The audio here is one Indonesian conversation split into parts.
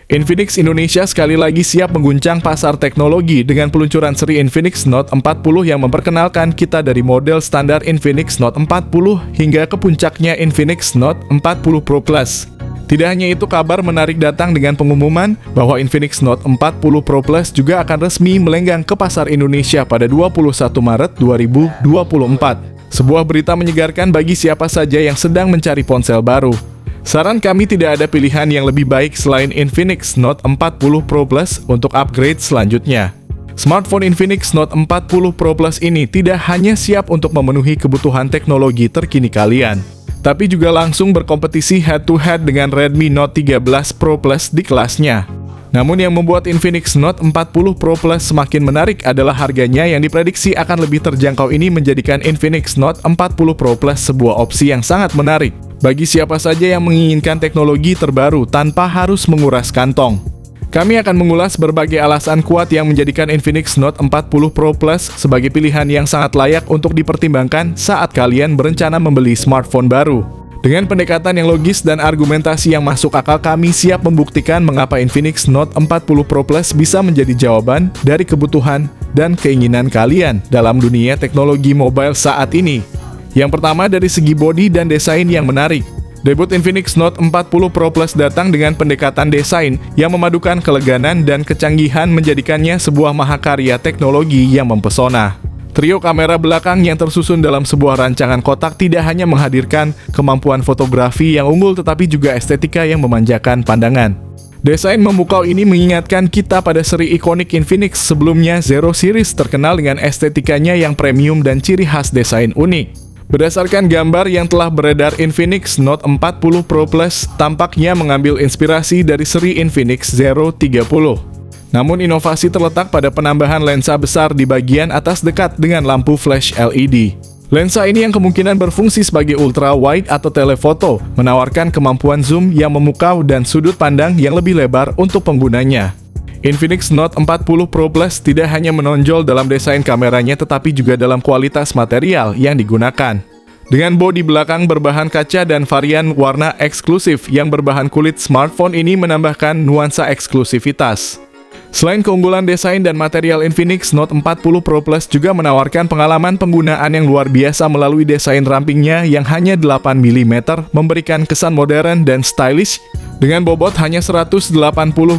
Infinix Indonesia sekali lagi siap mengguncang pasar teknologi dengan peluncuran seri Infinix Note 40 yang memperkenalkan kita dari model standar Infinix Note 40 hingga ke puncaknya Infinix Note 40 Pro Plus. Tidak hanya itu, kabar menarik datang dengan pengumuman bahwa Infinix Note 40 Pro Plus juga akan resmi melenggang ke pasar Indonesia pada 21 Maret 2024. Sebuah berita menyegarkan bagi siapa saja yang sedang mencari ponsel baru. Saran kami, tidak ada pilihan yang lebih baik selain Infinix Note 40 Pro Plus untuk upgrade selanjutnya. Smartphone Infinix Note 40 Pro Plus ini tidak hanya siap untuk memenuhi kebutuhan teknologi terkini kalian, tapi juga langsung berkompetisi head-to-head dengan Redmi Note 13 Pro Plus di kelasnya. Namun yang membuat Infinix Note 40 Pro Plus semakin menarik adalah harganya yang diprediksi akan lebih terjangkau. Ini menjadikan Infinix Note 40 Pro Plus sebuah opsi yang sangat menarik bagi siapa saja yang menginginkan teknologi terbaru tanpa harus menguras kantong. Kami akan mengulas berbagai alasan kuat yang menjadikan Infinix Note 40 Pro Plus sebagai pilihan yang sangat layak untuk dipertimbangkan saat kalian berencana membeli smartphone baru. Dengan pendekatan yang logis dan argumentasi yang masuk akal, kami siap membuktikan mengapa Infinix Note 40 Pro Plus bisa menjadi jawaban dari kebutuhan dan keinginan kalian dalam dunia teknologi mobile saat ini. Yang pertama, dari segi bodi dan desain yang menarik. Debut Infinix Note 40 Pro Plus datang dengan pendekatan desain yang memadukan keleganan dan kecanggihan, menjadikannya sebuah mahakarya teknologi yang mempesona. Trio kamera belakang yang tersusun dalam sebuah rancangan kotak tidak hanya menghadirkan kemampuan fotografi yang unggul, tetapi juga estetika yang memanjakan pandangan. Desain memukau ini mengingatkan kita pada seri ikonik Infinix sebelumnya. Zero Series terkenal dengan estetikanya yang premium dan ciri khas desain unik. Berdasarkan gambar yang telah beredar, Infinix Note 40 Pro Plus tampaknya mengambil inspirasi dari seri Infinix Zero 30. Namun inovasi terletak pada penambahan lensa besar di bagian atas dekat dengan lampu flash LED. Lensa ini yang kemungkinan berfungsi sebagai ultra wide atau telefoto, menawarkan kemampuan zoom yang memukau dan sudut pandang yang lebih lebar untuk penggunanya. Infinix Note 40 Pro Plus tidak hanya menonjol dalam desain kameranya, tetapi juga dalam kualitas material yang digunakan. Dengan bodi belakang berbahan kaca dan varian warna eksklusif yang berbahan kulit, smartphone ini menambahkan nuansa eksklusivitas. Selain keunggulan desain dan material, Infinix Note 40 Pro Plus juga menawarkan pengalaman penggunaan yang luar biasa melalui desain rampingnya yang hanya 8 mm, memberikan kesan modern dan stylish. Dengan bobot hanya 180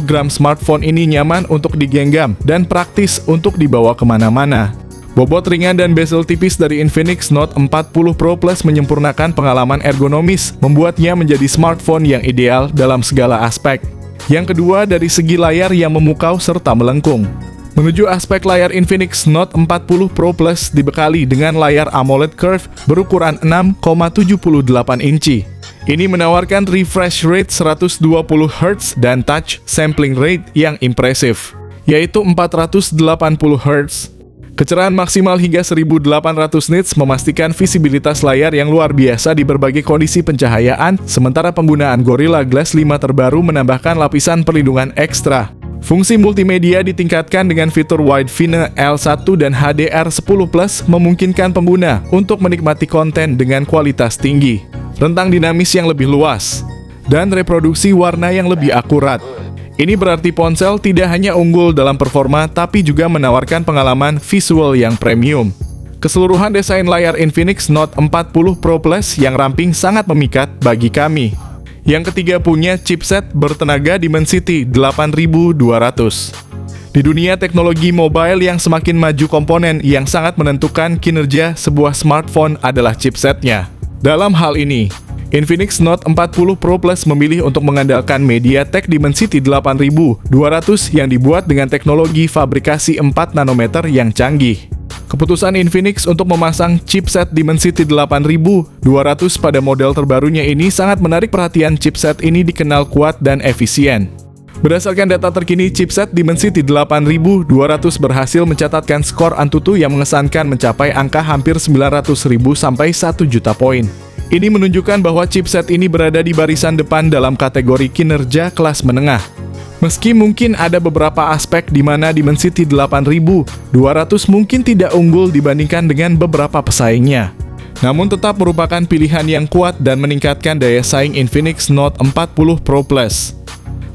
gram, smartphone ini nyaman untuk digenggam dan praktis untuk dibawa kemana-mana. Bobot ringan dan bezel tipis dari Infinix Note 40 Pro Plus menyempurnakan pengalaman ergonomis, membuatnya menjadi smartphone yang ideal dalam segala aspek. Yang kedua, dari segi layar yang memukau serta melengkung. Menuju aspek layar, Infinix Note 40 Pro Plus dibekali dengan layar AMOLED Curve berukuran 6,78 inci. Ini menawarkan refresh rate 120 Hz dan touch sampling rate yang impresif, yaitu 480 Hz. Kecerahan maksimal hingga 1800 nits memastikan visibilitas layar yang luar biasa di berbagai kondisi pencahayaan, sementara penggunaan Gorilla Glass 5 terbaru menambahkan lapisan perlindungan ekstra. Fungsi multimedia ditingkatkan dengan fitur Wide Vine L1 dan HDR10+, memungkinkan pengguna untuk menikmati konten dengan kualitas tinggi, rentang dinamis yang lebih luas, dan reproduksi warna yang lebih akurat. Ini berarti ponsel tidak hanya unggul dalam performa, tapi juga menawarkan pengalaman visual yang premium. Keseluruhan desain layar Infinix Note 40 Pro Plus yang ramping sangat memikat bagi kami. Yang ketiga, punya chipset bertenaga Dimensity 8200. Di dunia teknologi mobile yang semakin maju, komponen yang sangat menentukan kinerja sebuah smartphone adalah chipsetnya. Dalam hal ini, Infinix Note 40 Pro Plus memilih untuk mengandalkan MediaTek Dimensity 8200 yang dibuat dengan teknologi fabrikasi 4 nanometer yang canggih. Keputusan Infinix untuk memasang chipset Dimensity 8200 pada model terbarunya ini sangat menarik perhatian. Chipset ini dikenal kuat dan efisien. Berdasarkan data terkini, chipset Dimensity 8200 berhasil mencatatkan skor Antutu yang mengesankan, mencapai angka hampir 900.000 sampai 1 juta poin. Ini menunjukkan bahwa chipset ini berada di barisan depan dalam kategori kinerja kelas menengah. Meski mungkin ada beberapa aspek di mana Dimensity 8200 mungkin tidak unggul dibandingkan dengan beberapa pesaingnya, namun tetap merupakan pilihan yang kuat dan meningkatkan daya saing Infinix Note 40 Pro Plus.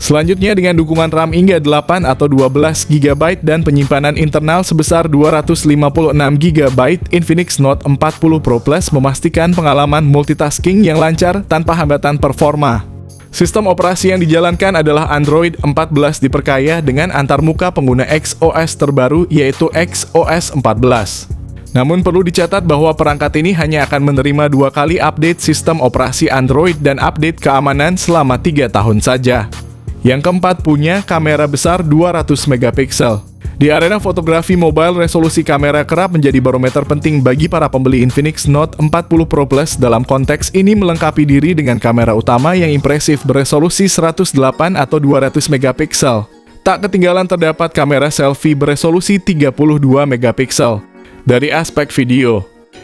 Selanjutnya dengan dukungan RAM hingga 8 atau 12 GB dan penyimpanan internal sebesar 256 GB, Infinix Note 40 Pro Plus memastikan pengalaman multitasking yang lancar tanpa hambatan performa. Sistem operasi yang dijalankan adalah Android 14 diperkaya dengan antarmuka pengguna XOS terbaru yaitu XOS 14. Namun perlu dicatat bahwa perangkat ini hanya akan menerima 2 kali update sistem operasi Android dan update keamanan selama 3 tahun saja. Yang keempat punya kamera besar 200 megapiksel. Di arena fotografi mobile, resolusi kamera kerap menjadi barometer penting bagi para pembeli Infinix Note 40 Pro Plus. Dalam konteks ini melengkapi diri dengan kamera utama yang impresif beresolusi 108 atau 200 megapiksel. Tak ketinggalan terdapat kamera selfie beresolusi 32 megapiksel. Dari aspek video,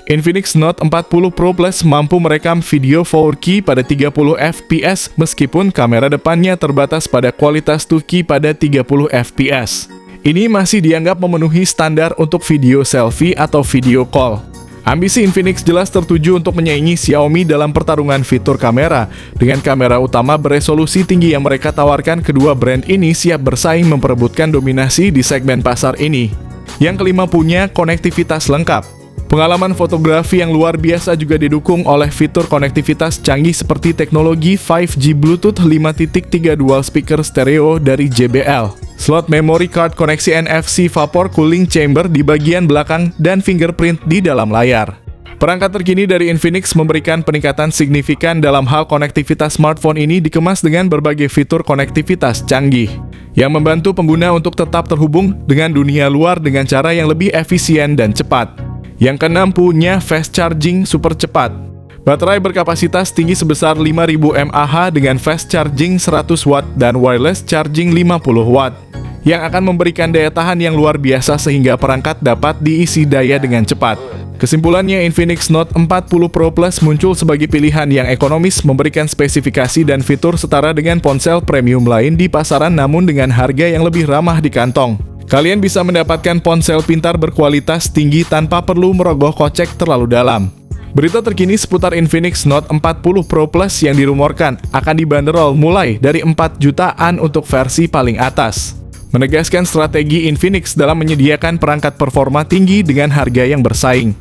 Infinix Note 40 Pro Plus mampu merekam video 4K pada 30 fps meskipun kamera depannya terbatas pada kualitas 2K pada 30 fps. Ini masih dianggap memenuhi standar untuk video selfie atau video call. Ambisi Infinix jelas tertuju untuk menyaingi Xiaomi dalam pertarungan fitur kamera. Dengan kamera utama beresolusi tinggi yang mereka tawarkan, kedua brand ini siap bersaing memperebutkan dominasi di segmen pasar ini. Yang kelima punya konektivitas lengkap. Pengalaman fotografi yang luar biasa juga didukung oleh fitur konektivitas canggih seperti teknologi 5G Bluetooth 5.3 dual speaker stereo dari JBL, slot memory card koneksi NFC vapor cooling chamber di bagian belakang, dan fingerprint di dalam layar. Perangkat terkini dari Infinix memberikan peningkatan signifikan dalam hal konektivitas. Smartphone ini dikemas dengan berbagai fitur konektivitas canggih yang membantu pengguna untuk tetap terhubung dengan dunia luar dengan cara yang lebih efisien dan cepat. Yang keenam punya fast charging super cepat. Baterai berkapasitas tinggi sebesar 5000 mAh dengan fast charging 100 Watt dan wireless charging 50 Watt yang akan memberikan daya tahan yang luar biasa sehingga perangkat dapat diisi daya dengan cepat. Kesimpulannya, Infinix Note 40 Pro Plus muncul sebagai pilihan yang ekonomis, memberikan spesifikasi dan fitur setara dengan ponsel premium lain di pasaran namun dengan harga yang lebih ramah di kantong. Kalian bisa mendapatkan ponsel pintar berkualitas tinggi tanpa perlu merogoh kocek terlalu dalam. Berita terkini seputar Infinix Note 40 Pro Plus yang dirumorkan akan dibanderol mulai dari 4 jutaan untuk versi paling atas, menegaskan strategi Infinix dalam menyediakan perangkat performa tinggi dengan harga yang bersaing.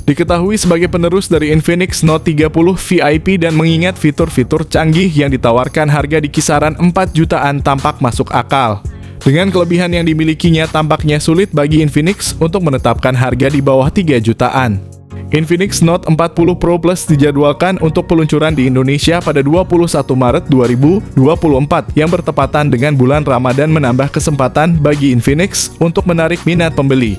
Diketahui sebagai penerus dari Infinix Note 30 VIP dan mengingat fitur-fitur canggih yang ditawarkan, harga di kisaran 4 jutaan tampak masuk akal. Dengan kelebihan yang dimilikinya, tampaknya sulit bagi Infinix untuk menetapkan harga di bawah 3 jutaan. Infinix Note 40 Pro Plus dijadwalkan untuk peluncuran di Indonesia pada 21 Maret 2024 yang bertepatan dengan bulan Ramadan, menambah kesempatan bagi Infinix untuk menarik minat pembeli.